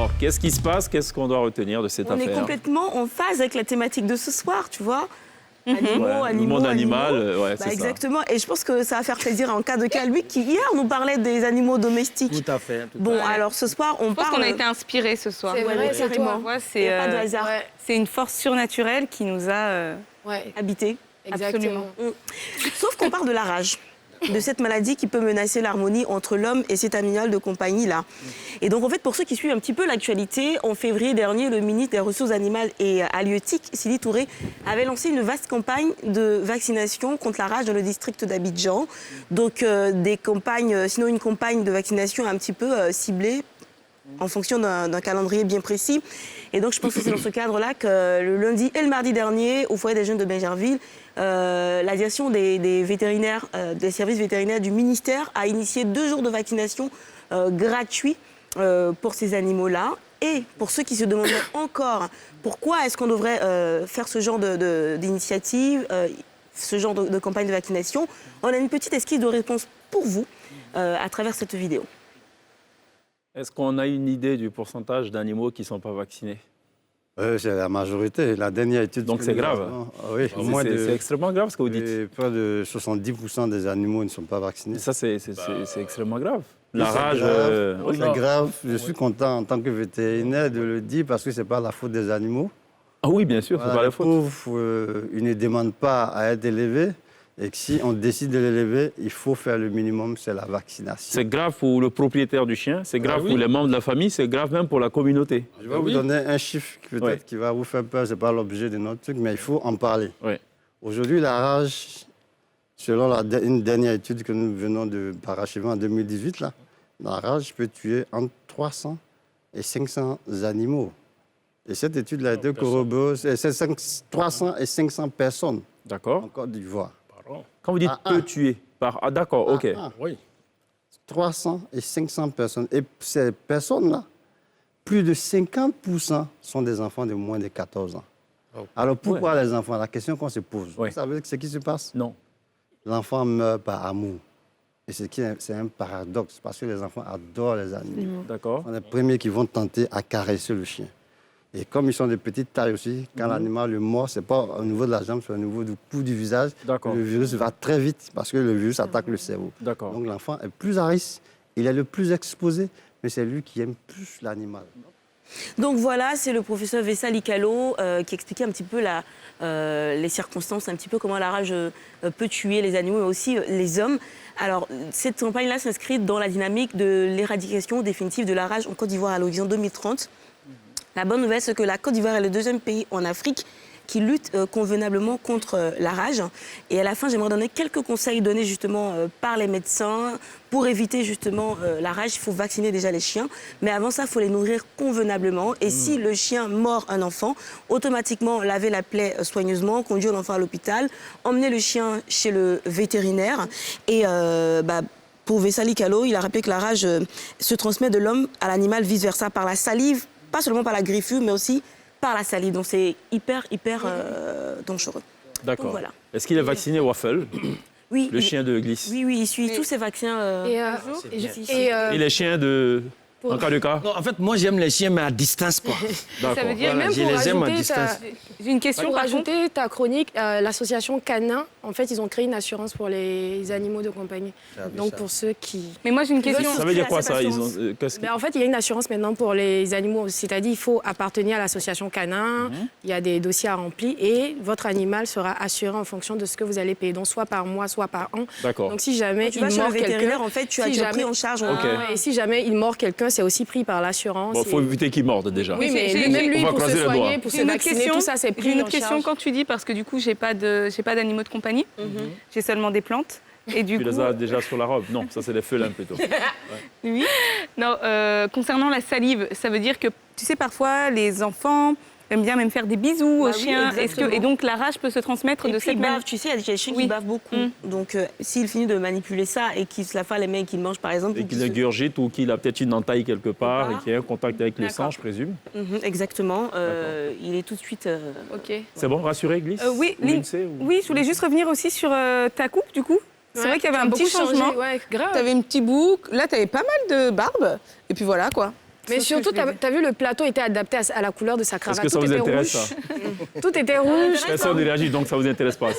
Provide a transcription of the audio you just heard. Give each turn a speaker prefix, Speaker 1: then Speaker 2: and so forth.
Speaker 1: Alors, qu'est-ce qui se passe? Qu'est-ce qu'on doit retenir de cette affaire?
Speaker 2: On est complètement en phase avec la thématique de ce soir, tu vois. Animaux,
Speaker 1: Ouais, le monde animal, ouais, c'est ça.
Speaker 2: exactement. Et je pense que ça va faire plaisir à Encadre Calbi qui, hier, nous parlait des animaux domestiques.
Speaker 3: Tout à fait.
Speaker 2: Bon, alors ce soir, on
Speaker 4: Je pense
Speaker 2: parle...
Speaker 4: qu'on a été inspirés ce soir.
Speaker 5: C'est vrai, c'est
Speaker 2: carrément.
Speaker 5: toi.
Speaker 4: Tu vois,
Speaker 2: Il n'y a pas de hasard.
Speaker 5: Ouais,
Speaker 4: c'est une force surnaturelle qui nous a...
Speaker 5: ouais,
Speaker 2: Habité.
Speaker 5: exactement.
Speaker 2: Sauf qu'on parle de la rage, de cette maladie qui peut menacer l'harmonie entre l'homme et cet animal de compagnie-là. Et donc, en fait, pour ceux qui suivent un petit peu l'actualité, en février dernier, le ministre des Ressources animales et halieutiques, Sidi Touré, avait lancé une vaste campagne de vaccination contre la rage dans le district d'Abidjan. Donc, des campagnes, sinon une campagne de vaccination un petit peu ciblée en fonction d'un calendrier bien précis. Et donc, je pense que c'est dans ce cadre-là que le lundi et le mardi dernier, au foyer des jeunes de Bingerville, la direction des vétérinaires, des services vétérinaires du ministère a initié 2 jours de vaccination gratuits pour ces animaux-là. Et pour ceux qui se demandent encore pourquoi est-ce qu'on devrait faire ce genre d'initiative, ce genre de campagne de vaccination, on a une petite esquisse de réponse pour vous à travers cette vidéo.
Speaker 1: Est-ce qu'on a une idée du pourcentage d'animaux qui ne sont pas vaccinés?
Speaker 3: C'est la majorité. La dernière étude...
Speaker 1: Donc c'est grave.
Speaker 3: Oui, au moins
Speaker 1: C'est extrêmement grave ce que vous dites.
Speaker 3: près de 70% des animaux ne sont pas vaccinés.
Speaker 1: Ça, c'est extrêmement grave. La
Speaker 3: C'est
Speaker 1: rage...
Speaker 3: grave.
Speaker 1: oui.
Speaker 3: C'est grave. Je suis content en tant que vétérinaire de le dire parce que ce n'est pas la faute des animaux.
Speaker 1: Ah oui, bien sûr, c'est pas
Speaker 3: Les
Speaker 1: la faute.
Speaker 3: pauvres, ils ne demandent pas à être élevés. Et que si on décide de l'élever, il faut faire le minimum, c'est la vaccination.
Speaker 1: C'est grave pour le propriétaire du chien, c'est grave pour les membres de la famille, c'est grave même pour la communauté.
Speaker 3: Je vais vous donner un chiffre peut-être qui va vous faire peur, ce n'est pas l'objet de notre truc, mais il faut en parler.
Speaker 1: Oui.
Speaker 3: Aujourd'hui, la rage, selon une dernière étude que nous venons de parachever en 2018, là, la rage peut tuer entre 300 et 500 animaux. Et cette étude a été corroborée, c'est 300 et 500 personnes en
Speaker 1: D'accord.
Speaker 3: Côte d'Ivoire.
Speaker 1: Quand vous dites peut tuer, ah d'accord, ok.
Speaker 3: Oui. 300 et 500 personnes. Et ces personnes-là, plus de 50% sont des enfants de moins de 14 ans. Alors pourquoi les enfants? La question qu'on se pose. Vous savez ce qui se passe?
Speaker 1: Non.
Speaker 3: L'enfant meurt par amour. Et c'est un paradoxe parce que les enfants adorent les animaux.
Speaker 1: D'accord.
Speaker 3: Ce sont les premiers qui vont tenter à caresser le chien. Et comme ils sont de petite taille aussi, quand l'animal le mord, ce n'est pas au niveau de la jambe, c'est au niveau du cou du visage. Le virus va très vite parce que le virus attaque le cerveau. Donc l'enfant est plus à risque, il est le plus exposé, mais c'est lui qui aime plus l'animal.
Speaker 2: Donc voilà, c'est le professeur Vessa Likalo qui expliquait un petit peu les circonstances, un petit peu comment la rage peut tuer les animaux, mais aussi les hommes. Alors, cette campagne-là s'inscrit dans la dynamique de l'éradication définitive de la rage en Côte d'Ivoire à l'horizon 2030. La bonne nouvelle, c'est que la Côte d'Ivoire est le 2e pays en Afrique qui lutte convenablement contre la rage. Et à la fin, j'aimerais donner quelques conseils donnés justement par les médecins pour éviter justement la rage. Il faut vacciner déjà les chiens, mais avant ça, il faut les nourrir convenablement. Et si le chien mord un enfant, automatiquement laver la plaie soigneusement, conduire l'enfant à l'hôpital, emmener le chien chez le vétérinaire. Et pour Vessa Likalo, il a rappelé que la rage se transmet de l'homme à l'animal, vice-versa, par la salive, pas seulement par la griffure, mais aussi par la salive. Donc c'est hyper dangereux.
Speaker 1: D'accord.
Speaker 2: Voilà.
Speaker 1: Est-ce qu'il est vacciné Waffle?
Speaker 2: Oui.
Speaker 1: Le chien de glisse.
Speaker 2: Oui, il suit tous ces vaccins.
Speaker 1: Et les chiens de... En cas de cas?
Speaker 6: Non, en fait, moi, j'aime les chiens, mais à distance, quoi.
Speaker 4: Ça veut dire
Speaker 5: même
Speaker 6: je
Speaker 5: pour
Speaker 6: les aime à
Speaker 5: rajouter
Speaker 6: distance.
Speaker 4: J'ai une question
Speaker 5: Pour
Speaker 4: par contre.
Speaker 5: rajouter ta chronique, l'association Canin, en fait, ils ont créé une assurance pour les animaux de compagnie. Donc pour ceux qui...
Speaker 4: Mais moi j'ai une question.
Speaker 1: Ça veut dire quoi ça?
Speaker 5: En fait, il y a une assurance maintenant pour les animaux. C'est-à-dire il faut appartenir à l'association Canin, il y a des dossiers à remplir et votre animal sera assuré en fonction de ce que vous allez payer. Donc soit par mois, soit par an.
Speaker 1: D'accord.
Speaker 5: Donc si jamais
Speaker 2: Tu
Speaker 5: il
Speaker 2: vas chez le
Speaker 5: mord
Speaker 2: vétérinaire,
Speaker 5: quelqu'un...
Speaker 2: en fait, tu as pris en charge.
Speaker 5: Et si jamais il mord quelqu'un, c'est aussi pris par l'assurance.
Speaker 1: Bon, il faut éviter qu'il morde déjà.
Speaker 5: Oui, mais
Speaker 4: J'ai-
Speaker 5: même lui,
Speaker 1: on va
Speaker 5: pour se
Speaker 1: croiser les doigts.
Speaker 5: soigner, pour se
Speaker 4: J'ai une autre
Speaker 5: vacciner,
Speaker 4: question.
Speaker 5: tout ça, c'est
Speaker 4: J'ai
Speaker 5: pris
Speaker 4: une
Speaker 5: en
Speaker 4: autre question
Speaker 5: charge.
Speaker 4: quand tu dis, parce que du coup, j'ai pas d'animaux de compagnie. J'ai seulement des plantes. Et du
Speaker 1: Tu
Speaker 4: coup,
Speaker 1: les as déjà sur la robe? Non, ça c'est les félins plutôt.
Speaker 4: oui. Non, concernant la salive, ça veut dire que, tu sais, parfois, les enfants aiment bien même faire des bisous aux
Speaker 2: oui,
Speaker 4: chiens.
Speaker 2: exactement.
Speaker 4: Et donc, la rage peut se transmettre
Speaker 2: Et
Speaker 4: de
Speaker 2: puis,
Speaker 4: cette
Speaker 2: ils
Speaker 4: manière.
Speaker 2: bavent, tu sais, il y a des chiens qui
Speaker 4: Oui.
Speaker 2: bavent beaucoup. Donc, s'il finit de manipuler ça et qu'il se la fait les mains et qu'il mange, par exemple...
Speaker 1: Et qu'il ingurgite ou qu'il a peut-être une entaille quelque part et qu'il y a un contact avec le sang, je présume.
Speaker 2: Exactement. Il est tout de suite...
Speaker 4: Ok.
Speaker 1: C'est bon, rassuré, Glisse?
Speaker 4: Oui,
Speaker 1: Ou l'INSEE, ou-
Speaker 4: oui, je voulais juste revenir aussi sur ta coupe, du coup. C'est vrai qu'il y avait un petit changement.
Speaker 5: Ouais, grave.
Speaker 4: Tu avais un petit bouc, là tu avais pas mal de barbe, et puis voilà quoi.
Speaker 5: Mais surtout, tu as vu, le plateau était adapté à la couleur de sa cravate.
Speaker 1: Est-ce que ça vous intéresse, ça?
Speaker 5: Tout était rouge.
Speaker 1: Personne ne réagit, donc ça ne vous intéresse pas.